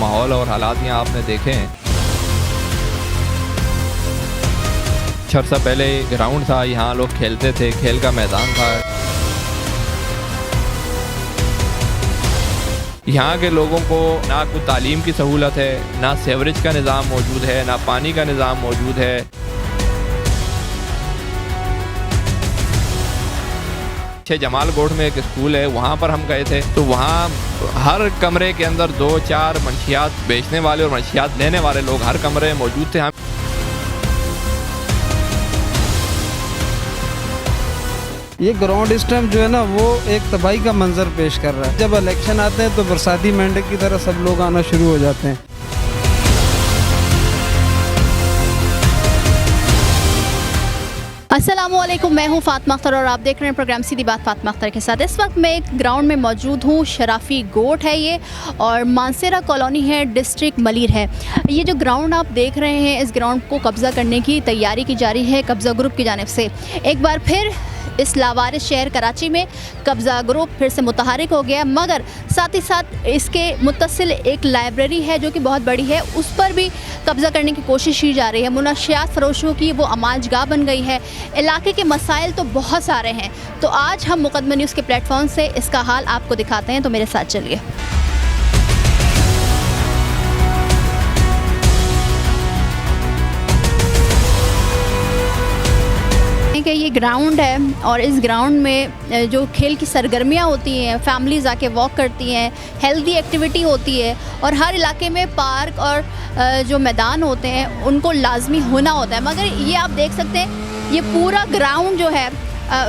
माहौल और हालात यहाँ आपने देखे हैं। कुछ अर्सा पहले ग्राउंड था, यहाँ लोग खेलते थे, खेल का मैदान था। यहाँ के लोगों को ना कोई तालीम की सहूलत है, ना सीवरेज का निज़ाम मौजूद है, ना पानी का निज़ाम मौजूद है। जमालगोट में एक स्कूल है, वहाँ पर हम गए थे तो वहाँ हर कमरे के अंदर 2-4 मंशियात बेचने वाले और मंशियात लेने वाले लोग हर कमरे में मौजूद थे। ये ग्राउंड इस टाइम जो है ना वो एक तबाही का मंजर पेश कर रहा है। जब इलेक्शन आते हैं तो बरसाती मेंढक की तरह सब लोग आना शुरू हो जाते हैं। अस्सलामुअलैकुम, मैं हूँ फातिमा अख्तर और आप देख रहे हैं प्रोग्राम सीधी बात फातिमा अख्तर के साथ। इस वक्त मैं एक ग्राउंड में मौजूद हूँ। शराफी गोट है ये और मानसेरा कॉलोनी है, डिस्ट्रिक्ट मलीर है। ये जो ग्राउंड आप देख रहे हैं, इस ग्राउंड को कब्ज़ा करने की तैयारी की जा रही है कब्ज़ा ग्रुप की जानिब से। एक बार फिर इस लावारिस शहर कराची में कब्ज़ा ग्रुप फिर से मुतहरिक हो गया, मगर साथ ही साथ इसके मुत्तसिल एक लाइब्रेरी है जो कि बहुत बड़ी है, उस पर भी कब्ज़ा करने की कोशिश की जा रही है। मुनशियात फ़रोशों की वो अमाजगाह बन गई है। इलाके के मसाइल तो बहुत सारे हैं, तो आज हम मुकदमा न्यूज़ के प्लेटफॉर्म से इसका हाल आपको दिखाते हैं, तो मेरे साथ चलिए। कि ये ग्राउंड है और इस ग्राउंड में जो खेल की सरगर्मियाँ होती हैं, फैमिलीज़ आके वॉक करती हैं, हेल्दी एक्टिविटी होती है और हर इलाके में पार्क और जो मैदान होते हैं उनको लाजमी होना होता है। मगर ये आप देख सकते हैं, ये पूरा ग्राउंड जो है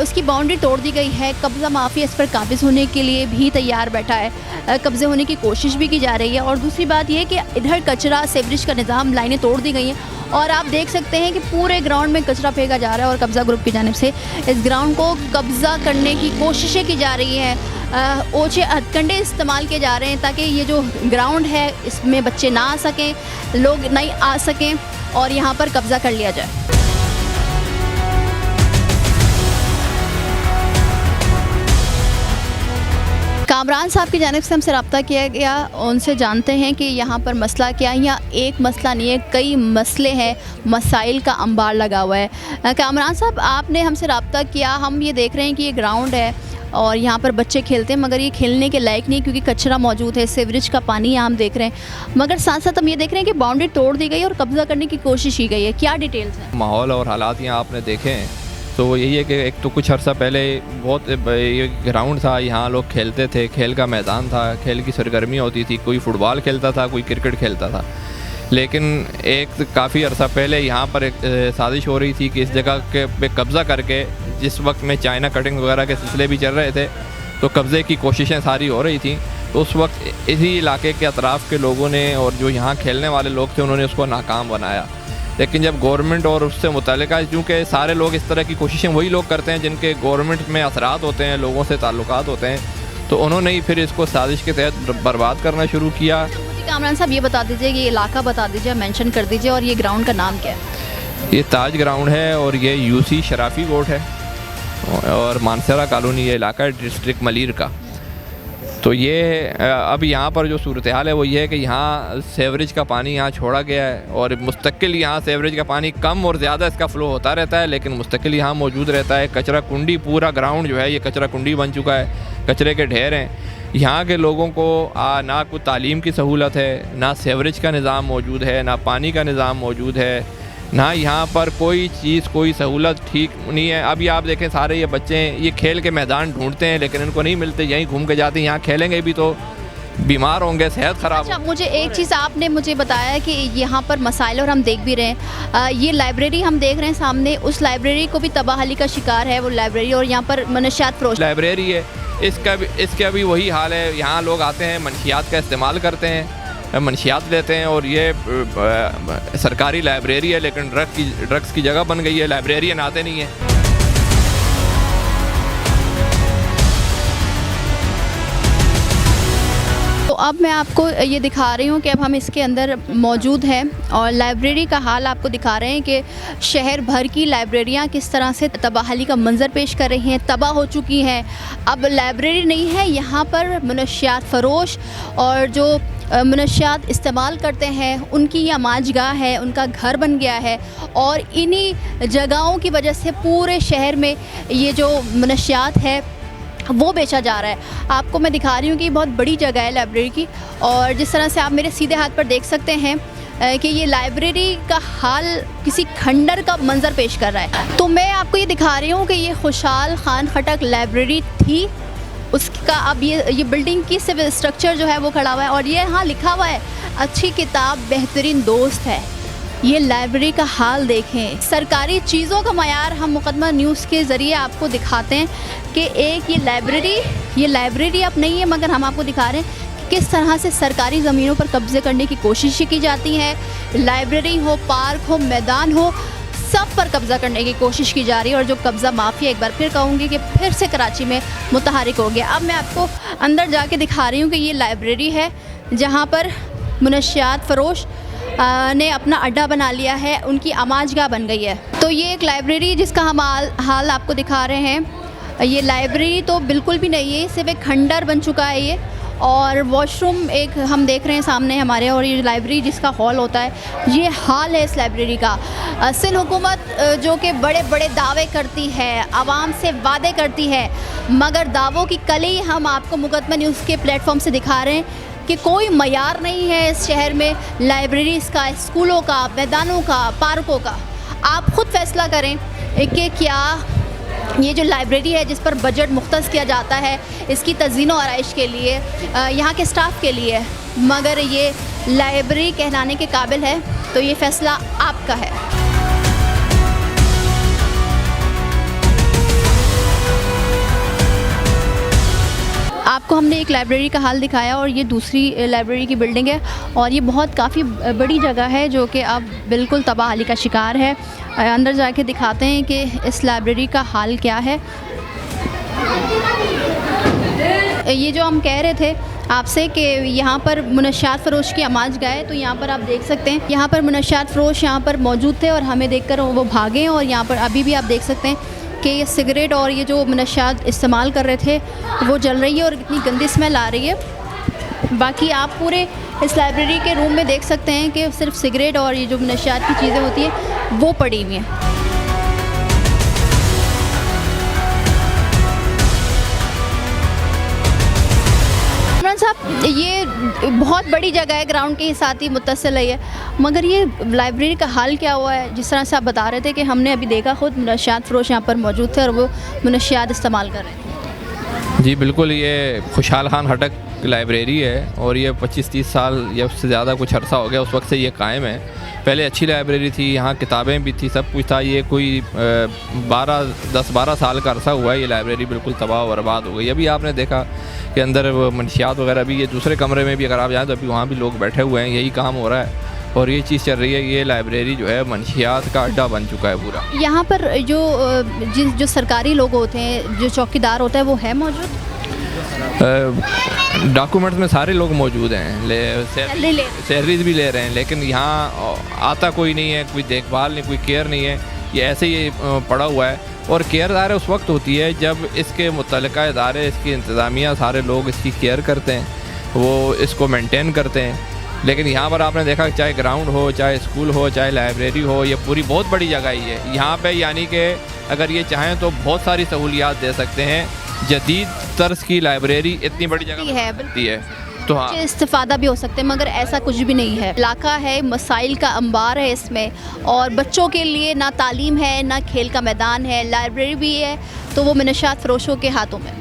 उसकी बाउंड्री तोड़ दी गई है। कब्ज़ा माफिया इस पर काबिज़ होने के लिए भी तैयार बैठा है, कब्ज़े होने की कोशिश भी की जा रही है। और दूसरी बात यह कि इधर कचरा सीवरेज का निज़ाम, लाइनें तोड़ दी गई हैं और आप देख सकते हैं कि पूरे ग्राउंड में कचरा फेंका जा रहा है और कब्ज़ा ग्रुप की जानिब से इस ग्राउंड को कब्ज़ा करने की कोशिशें की जा रही हैं। ओछे हथकंडे इस्तेमाल किए जा रहे हैं ताकि ये जो ग्राउंड है इसमें बच्चे ना आ सकें, लोग नहीं आ सकें और यहाँ पर कब्ज़ा कर लिया जाए। कामरान साहब की जानिब से हमसे रब्ता किया गया, उनसे जानते हैं कि यहाँ पर मसला क्या है। या एक मसला नहीं है, कई मसले हैं, मसाइल का अंबार लगा हुआ है। कामरान साहब, आपने हमसे रब्ता किया, हम ये देख रहे हैं कि ये ग्राउंड है और यहाँ पर बच्चे खेलते हैं, मगर ये खेलने के लायक नहीं क्योंकि कचरा मौजूद है, सीवरेज का पानी यहाँ हम देख रहे हैं। मगर साथ साथ हम ये देख रहे हैं कि बाउंड्री तोड़ दी गई और कब्ज़ा करने की कोशिश की गई है। क्या डिटेल्स हैं? माहौल और हालात यहाँ आपने देखे हैं तो यही है कि एक तो कुछ अर्सा पहले बहुत ये ग्राउंड था, यहाँ लोग खेलते थे, खेल का मैदान था, खेल की सरगर्मियाँ होती थी, कोई फुटबॉल खेलता था, कोई क्रिकेट खेलता था। लेकिन एक काफ़ी अर्सा पहले यहाँ पर एक साजिश हो रही थी कि इस जगह के पे कब्ज़ा करके, जिस वक्त में चाइना कटिंग वगैरह के सिलसिले भी चल रहे थे तो कब्ज़े की कोशिशें सारी हो रही थी। तो उस वक्त इसी इलाके के अतराफ़ के लोगों ने और जो यहाँ खेलने वाले लोग थे उन्होंने उसको नाकाम बनाया। लेकिन जब गवर्नमेंट और उससे मुतल्लिका, क्योंकि सारे लोग इस तरह की कोशिशें वही लोग करते हैं जिनके गवर्नमेंट में असरात होते हैं, लोगों से ताल्लुकात होते हैं, तो उन्होंने ही फिर इसको साजिश के तहत बर्बाद करना शुरू किया। मुझे कामरान साहब ये बता दीजिए, ये इलाका बता दीजिए, मेंशन कर दीजिए, और ये ग्राउंड का नाम क्या है? ये ताज ग्राउंड है और ये यूसी शराफी गोट है और मानसेरा कॉलोनी ये इलाका है डिस्ट्रिक्ट मलीर का। तो ये अब यहाँ पर जो सूरत हाल है वो ये है कि यहाँ सीवरेज का पानी यहाँ छोड़ा गया है और मुस्तकिल यहाँ सीवरेज का पानी कम और ज़्यादा इसका फ़्लो होता रहता है, लेकिन मुस्तकिल यहाँ मौजूद रहता है। कचरा कुंडी, पूरा ग्राउंड जो है ये कचरा कुंडी बन चुका है, कचरे के ढेर हैं। यहाँ के लोगों को ना कोई तालीम की सहूलत है, ना सीवरेज का निज़ाम मौजूद है, ना पानी का निज़ाम मौजूद है, ना यहाँ पर कोई चीज़, कोई सहूलत ठीक नहीं है। अभी आप देखें सारे ये बच्चे ये खेल के मैदान ढूंढते हैं लेकिन इनको नहीं मिलते, यहीं घूम के जाते हैं। यहाँ खेलेंगे भी तो बीमार होंगे, सेहत ख़राब। अच्छा, मुझे एक चीज़ आपने मुझे बताया कि यहाँ पर मसाइल, और हम देख भी रहे हैं ये लाइब्रेरी हम देख रहे हैं सामने, उस लाइब्रेरी को भी तबाहली का शिकार है वो लाइब्रेरी, और यहाँ पर मनशियात फरोश लाइब्रेरी है, इसका भी वही हाल है। यहाँ लोग आते हैं, मनशियात का इस्तेमाल करते हैं, मंशियात लेते हैं और ये सरकारी लाइब्रेरी है लेकिन ड्रग्स की जगह बन गई है, लाइब्रेरियन आते नहीं हैं। तो अब मैं आपको ये दिखा रही हूँ कि अब हम इसके अंदर मौजूद हैं और लाइब्रेरी का हाल आपको दिखा रहे हैं कि शहर भर की लाइब्रेरियाँ किस तरह से तबाही का मंजर पेश कर रही हैं, तबाह हो चुकी हैं। अब लाइब्रेरी नहीं है, यहाँ पर मनशियात फ़रोश और जो मनशियात इस्तेमाल करते हैं उनकी यह माजगाह है, उनका घर बन गया है। और इन्हीं जगहों की वजह से पूरे शहर में ये जो मनशियात है वो बेचा जा रहा है। आपको मैं दिखा रही हूँ कि बहुत बड़ी जगह है लाइब्रेरी की, और जिस तरह से आप मेरे सीधे हाथ पर देख सकते हैं कि ये लाइब्रेरी का हाल किसी खंडर का मंजर पेश कर रहा है। तो मैं आपको ये दिखा रही हूँ कि ये खुशहाल खान खटक लाइब्रेरी थी, उसका अब ये बिल्डिंग की सिविल स्ट्रक्चर जो है वो खड़ा हुआ है, और ये यहाँ लिखा हुआ है अच्छी किताब बेहतरीन दोस्त है। ये लाइब्रेरी का हाल देखें। सरकारी चीज़ों का मयार हम मुकदमा न्यूज़ के ज़रिए आपको दिखाते हैं कि एक ये लाइब्रेरी अब नहीं है, मगर हम आपको दिखा रहे हैं कि किस तरह से सरकारी ज़मीनों पर कब्ज़े करने की कोशिश की जाती है। लाइब्रेरी हो, पार्क हो, मैदान हो, सब पर कब्ज़ा करने की कोशिश की जा रही है। और जो कब्ज़ा माफिया, एक बार फिर कहूँगी कि फिर से कराची में मुतहरिक हो गया। अब मैं आपको अंदर जाके दिखा रही हूँ कि ये लाइब्रेरी है जहाँ पर मनशियात फ़रोश ने अपना अड्डा बना लिया है, उनकी आमाजगाह बन गई है। तो ये एक लाइब्रेरी जिसका हम हाल आपको दिखा रहे हैं। ये लाइब्रेरी तो बिल्कुल भी नहीं है, सिर्फ एक खंडर बन चुका है ये। और वॉशरूम एक हम देख रहे हैं सामने हमारे, और ये लाइब्रेरी जिसका हॉल होता है, ये हाल है इस लाइब्रेरी का। सिंध हुकूमत जो कि बड़े बड़े दावे करती है, आवाम से वादे करती है, मगर दावों की कली हम आपको मुकदमा न्यूज़ के प्लेटफॉर्म से दिखा रहे हैं कि कोई मयार नहीं है इस शहर में लाइब्रेरीज़ का, स्कूलों का, मैदानों का, पार्कों का। आप ख़ुद फैसला करें कि क्या ये जो लाइब्रेरी है जिस पर बजट मुख्तस किया जाता है इसकी तज़ीन व आराइश के लिए, यहाँ के स्टाफ के लिए, मगर ये लाइब्रेरी कहलाने के काबिल है, तो ये फ़ैसला आपका है। आपको हमने एक लाइब्रेरी का हाल दिखाया और ये दूसरी लाइब्रेरी की बिल्डिंग है, और ये बहुत काफ़ी बड़ी जगह है जो कि अब बिल्कुल तबाही का शिकार है। अंदर जाके दिखाते हैं कि इस लाइब्रेरी का हाल क्या है। ये जो हम कह रहे थे आपसे कि यहाँ पर मनशियात फ़रोश की आमाजगाह है, तो यहाँ पर आप देख सकते हैं यहाँ पर मनशियात फ़रोश यहाँ पर मौजूद थे और हमें देखकर वो भागे। और यहाँ पर अभी भी आप देख सकते हैं कि ये सिगरेट और ये जो मनशियात इस्तेमाल कर रहे थे वो जल रही है और इतनी गंदी स्मेल आ रही है। बाकी आप पूरे इस लाइब्रेरी के रूम में देख सकते हैं कि सिर्फ सिगरेट और ये जो मनशियात की चीज़ें होती हैं वो पड़ी हुई हैं। साहब, ये बहुत बड़ी जगह है, ग्राउंड के साथ ही मुत्तसिल है, मगर ये लाइब्रेरी का हाल क्या हुआ है? जिस तरह से आप बता रहे थे कि हमने अभी देखा खुद मनशियात फ़रोश यहाँ पर मौजूद थे और वो मनशियात इस्तेमाल कर रहे थे। जी बिल्कुल, ये खुशहाल खान खटक लाइब्रेरी है और ये 25-30 साल या उससे ज़्यादा कुछ अर्सा हो गया उस वक्त से ये कायम है। पहले अच्छी लाइब्रेरी थी, यहाँ किताबें भी थी, सब कुछ था। ये कोई 10-12 साल का अरसा हुआ है, ये लाइब्रेरी बिल्कुल तबाह और बर्बाद हो गई। अभी आपने देखा कि अंदर मनशियात वगैरह भी, ये दूसरे कमरे में भी अगर आप जाएँ तो अभी वहाँ भी लोग बैठे हुए हैं, यही काम हो रहा है और ये चीज़ चल रही है। ये लाइब्रेरी जो है मनशियात का अड्डा बन चुका है पूरा। यहाँ पर जो सरकारी लोग होते हैं, जो चौकीदार होता है, वो है मौजूद? डॉक्यूमेंट्स में सारे लोग मौजूद हैं, सैलरीज भी ले रहे हैं, लेकिन यहाँ आता कोई नहीं है, कोई देखभाल नहीं, कोई केयर नहीं है। ये ऐसे ही पड़ा हुआ है। और केयर इदारे उस वक्त होती है जब इसके मुतल्लिका इदारे, इसकी इंतज़ामिया, सारे लोग इसकी केयर करते हैं, वो इसको मेंटेन करते हैं। लेकिन यहाँ पर आपने देखा कि चाहे ग्राउंड हो, चाहे स्कूल हो, चाहे लाइब्रेरी हो, ये पूरी बहुत बड़ी जगह ही है। यहाँ पे यानी कि अगर ये चाहें तो बहुत सारी सहूलियात दे सकते हैं। जदीद तर्ज की लाइब्रेरी इतनी बड़ी जगह है तो हाँ, इस्तिफादा भी हो सकते हैं, मगर ऐसा कुछ भी नहीं है। इलाका है, मसाइल का अंबार है इसमें, और बच्चों के लिए ना तालीम है, ना खेल का मैदान है। लाइब्रेरी भी है तो वो मनशियात फ़रोशों के हाथों में।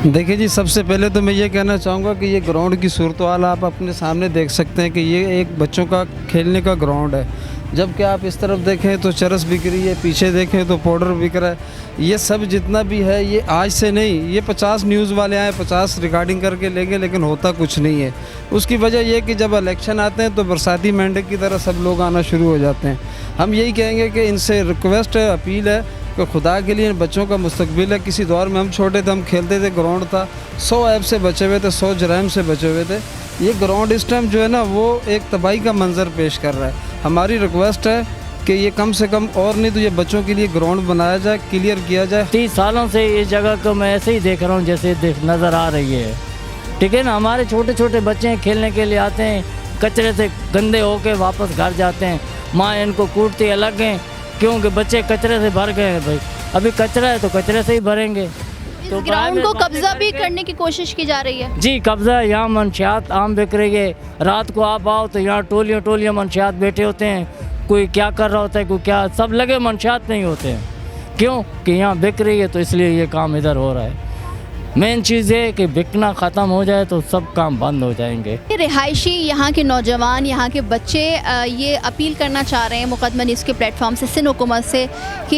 देखिए जी, सबसे पहले तो मैं ये कहना चाहूँगा कि ये ग्राउंड की सूरत हाल आप अपने सामने देख सकते हैं कि ये एक बच्चों का खेलने का ग्राउंड है। जबकि आप इस तरफ देखें तो चरस बिक रही है, पीछे देखें तो पाउडर बिक रहा है। ये सब जितना भी है ये आज से नहीं, ये 50 न्यूज़ वाले आए 50 रिकॉर्डिंग करके ले गए, लेकिन होता कुछ नहीं है। उसकी वजह ये कि जब इलेक्शन आते हैं तो बरसाती मेंढक की तरह सब लोग आना शुरू हो जाते हैं। हम यही कहेंगे कि इनसे रिक्वेस्ट है, अपील है कि खुदा के लिए इन बच्चों का मुस्तकबिल है। किसी दौर में हम छोटे थे, हम खेलते थे, ग्राउंड था, 100 ऐब से बचे हुए थे, 100 जराइम से बचे हुए थे। ये ग्राउंड इस टाइम जो है ना वो एक तबाही का मंजर पेश कर रहा है। हमारी रिक्वेस्ट है कि ये कम से कम और नहीं तो ये बच्चों के लिए ग्राउंड बनाया जाए, क्लियर किया जाए। 30 सालों से इस जगह को मैं ऐसे ही देख रहा हूँ जैसे नज़र आ रही है, ठीक है ना। हमारे छोटे छोटे बच्चे खेलने के लिए आते हैं, कचरे से गंदे होके वापस घर जाते हैं। माँ इनको कूटती अलग हैं क्योंकि बच्चे कचरे से भर गए हैं। भाई अभी कचरा है तो कचरे से ही भरेंगे। तो ग्राउंड को कब्जा भी करने की कोशिश की जा रही है। जी कब्जा, यहाँ मंशियात आम बिक रही है। रात को आप आओ तो यहाँ टोलियाँ टोलियाँ मंशियात बैठे होते हैं, कोई क्या कर रहा होता है, कोई क्या, सब लगे मंशियात नहीं होते हैं। क्यों कि यहाँ बिक रही है तो इसलिए ये काम इधर हो रहा है। मेन चीज़ है कि बिकना ख़त्म हो जाए तो सब काम बंद हो जाएंगे। रिहायशी यहाँ के नौजवान, यहाँ के बच्चे ये अपील करना चाह रहे हैं मुकदमा न्यूज़ के प्लेटफॉर्म से, सिंध हुकूमत से, कि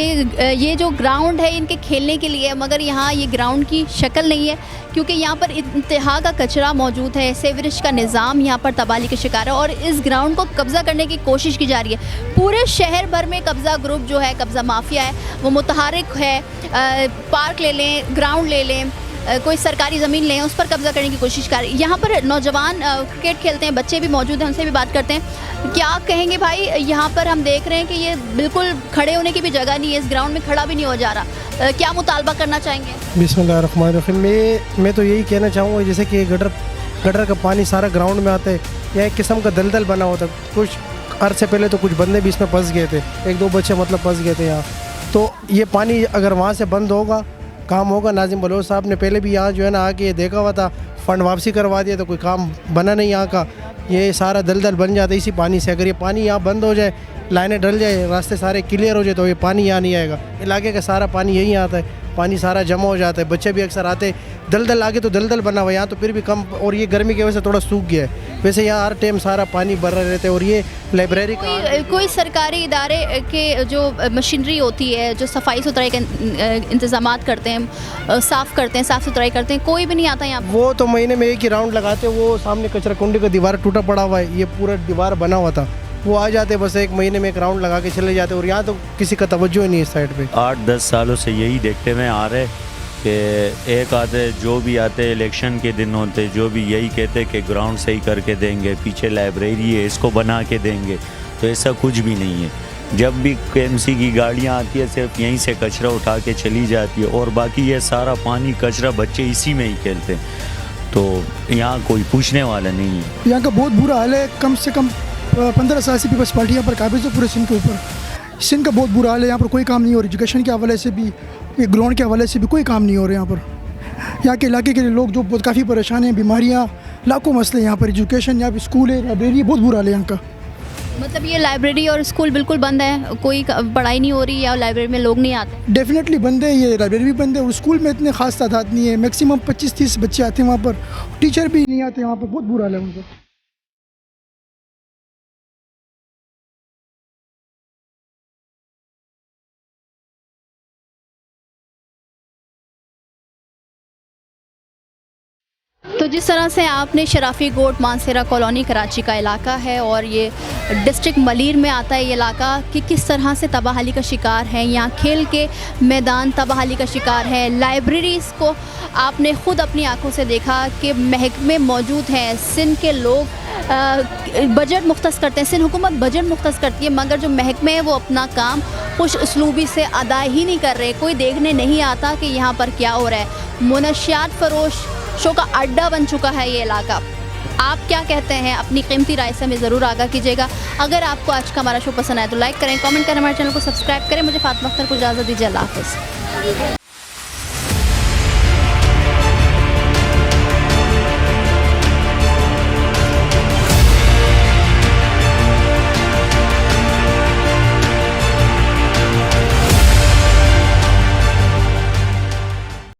ये जो ग्राउंड है इनके खेलने के लिए, मगर यहाँ ये ग्राउंड की शक्ल नहीं है क्योंकि यहाँ पर इंतहा का कचरा मौजूद है। सेवरेज का निज़ाम यहाँ पर तबाही का शिकार है और इस ग्राउंड को कब्ज़ा करने की कोशिश की जा रही है। पूरे शहर भर में कब्ज़ा ग्रुप जो है, कब्ज़ा माफिया है, वो मुतहरिक है। पार्क ले लें, ग्राउंड ले लें, कोई सरकारी ज़मीन लें, उस पर कब्ज़ा करने की कोशिश कर रही है। यहाँ पर नौजवान क्रिकेट खेलते हैं, बच्चे भी मौजूद हैं, उनसे भी बात करते हैं। क्या कहेंगे भाई, यहाँ पर हम देख रहे हैं कि ये बिल्कुल खड़े होने की भी जगह नहीं है, इस ग्राउंड में खड़ा भी नहीं हो जा रहा। क्या मुतालबा करना चाहेंगे? बिस्मिल्लाहिर्रहमानिर्रहीम। मैं तो यही कहना चाहूँगा जैसे कि गटर का पानी सारा ग्राउंड में आता है, यह एक किस्म का दलदल बना होता है। कुछ अर्से पहले तो कुछ बंदे भी इसमें फंस गए थे, 1-2 बच्चे मतलब फंस गए थे यहाँ। तो ये पानी अगर वहाँ से बंद होगा, काम होगा। नाजिम बलोच साहब ने पहले भी यहाँ जो है ना आके देखा हुआ था, फ़ंड वापसी करवा दिया तो कोई काम बना नहीं यहाँ का। ये सारा दलदल बन जाता है इसी पानी से। अगर ये पानी यहाँ बंद हो जाए, लाइनें डल जाए, रास्ते सारे क्लियर हो जाए तो ये पानी यहाँ नहीं आएगा। इलाके का सारा पानी यहीं आता है, पानी सारा जमा हो जाता है। बच्चे भी अक्सर आते, दलदल आगे तो दलदल बना हुआ है यहाँ तो फिर भी कम, और ये गर्मी की वजह से थोड़ा सूख गया है। वैसे यहाँ हर टाइम सारा पानी भरा रहता है। और ये लाइब्रेरी कोई सरकारी इदारे के जो मशीनरी होती है, जो सफाई सुथराई के इंतजाम करते हैं, साफ़ करते हैं, साफ़ सुथराई करते हैं, कोई भी नहीं आता यहाँ। वो तो महीने में एक ही राउंड लगाते हैं। वो सामने कचरा कुंडी का दीवार टूटा पड़ा हुआ है, ये पूरा दीवार बना हुआ था, वो आ जाते बस एक महीने में एक राउंड लगा के चले जाते। और यहाँ तो किसी का तवज्जो ही नहीं है इस साइड पे। 8-10 सालों से यही देखते हुए आ रहे कि एक आधे जो भी आते इलेक्शन के दिन होते, जो भी यही कहते कि ग्राउंड सही करके देंगे, पीछे लाइब्रेरी है इसको बना के देंगे, तो ऐसा कुछ भी नहीं है। जब भी KMC की गाड़ियाँ आती है सिर्फ यहीं से कचरा उठा के चली जाती है और बाकी ये सारा पानी कचरा बच्चे इसी में ही खेलते हैं, तो यहाँ कोई पूछने वाला नहीं है। यहाँ का बहुत बुरा हाल है। कम से कम 15 साल से पीपल्स पार्टी यहाँ पर काबिज है पूरे सिंध के ऊपर। सिंध का बहुत बुरा हाल है, यहाँ पर कोई काम नहीं हो रहा। एजुकेशन के हवाले से भी, ग्राउंड के हवाले से भी कोई काम नहीं हो रहा यहाँ पर। यहाँ के इलाके के लोग जो बहुत काफ़ी परेशान हैं, बीमारियाँ, लाखों मसले यहाँ पर। एजुकेशन, यहाँ पर स्कूल है, लाइब्रेरी, बहुत बुरा हाल है यहाँ का। मतलब ये लाइब्रेरी और स्कूल बिल्कुल बंद है, कोई पढ़ाई नहीं हो रही या लाइब्रेरी में लोग नहीं आते? डेफिनेटली बंद है, ये लाइब्रेरी भी बंद है और स्कूल में इतने खास तादाद नहीं है। मैक्सिमम 25-30 बच्चे आते हैं वहाँ पर, टीचर भी नहीं आते वहाँ पर। बहुत बुरा हाल है उनका। तो जिस तरह से आपने शराफी गोट मानसेरा कॉलोनी कराची का इलाका है और ये डिस्ट्रिक्ट मलीर में आता है ये इलाका, कि किस तरह से तबाही का शिकार है, यहाँ खेल के मैदान तबाही का शिकार है। लाइब्रेरीज़ को आपने ख़ुद अपनी आंखों से देखा कि महकमे मौजूद हैं। सिंध के लोग बजट मुख्तस करते हैं, सिंध हुकूमत बजट मुख्तस करती है, मगर जो महकमे है वो अपना काम खुश उसलूबी से अदा ही नहीं कर रहे। कोई देखने नहीं आता कि यहाँ पर क्या हो रहा है। मुनशियात फरोश शो का अड्डा बन चुका है ये इलाका। आप क्या कहते हैं? अपनी कीमती राय से हमें ज़रूर आगाह कीजिएगा। अगर आपको आज का हमारा शो पसंद आए तो लाइक करें, कमेंट करें, हमारे चैनल को सब्सक्राइब करें। मुझे फातिमा अख्तर को इजाज़त दीजिए। अल्लाह हाफ़िज़।